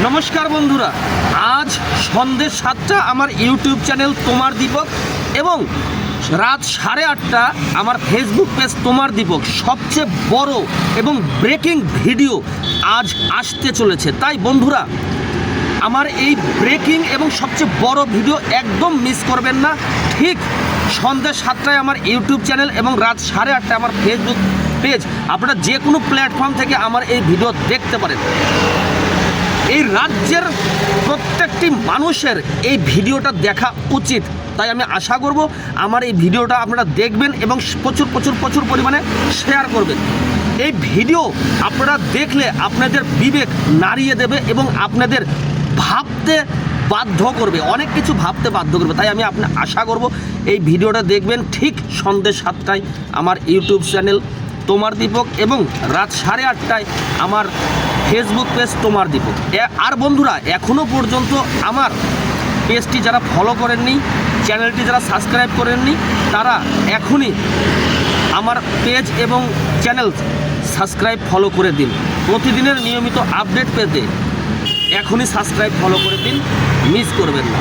নমস্কার বন্ধুরা, আজ সন্ধ্যে 7টা আমার ইউটিউব চ্যানেল তোমার দীপক এবং রাত 8:30 আমার ফেসবুক পেজ তোমার দীপক সবচেয়ে বড় এবং ব্রেকিং ভিডিও আজ আসতে চলেছে। তাই বন্ধুরা, আমার এই ব্রেকিং এবং সবচেয়ে বড় ভিডিও একদম মিস করবেন না। ঠিক সন্ধ্যে 7টায় আমার ইউটিউব চ্যানেল এবং রাত 8:30 আমার ফেসবুক পেজ, আপনারা যে কোনো প্ল্যাটফর্ম থেকে আমার এই ভিডিও দেখতে পারেন। এই রাজ্যের প্রত্যেকটি মানুষের এই ভিডিওটা দেখা উচিত। তাই আমি আশা করব আমার এই ভিডিওটা আপনারা দেখবেন এবং প্রচুর পরিমাণে শেয়ার করবেন। এই ভিডিও আপনারা দেখলে আপনাদের বিবেক নাড়িয়ে দেবে এবং আপনাদের ভাবতে বাধ্য করবে, অনেক কিছু ভাবতে বাধ্য করবে। তাই আমি আশা করব এই ভিডিওটা দেখবেন ঠিক সন্ধ্যে 7টায় আমার ইউটিউব চ্যানেল তোমার দীপক এবং রাত 8:30 আমার ফেসবুক পেজ তোমার দীপক। আর বন্ধুরা, এখনও পর্যন্ত আমার পেজটি যারা ফলো করেননি, চ্যানেলটি যারা সাবস্ক্রাইব করেননি, তারা এখনই আমার পেজ এবং চ্যানেল সাবস্ক্রাইব ফলো করে দিন। প্রতিদিনের নিয়মিত আপডেট পেতে এখনই সাবস্ক্রাইব ফলো করে দিন, মিস করবেন না।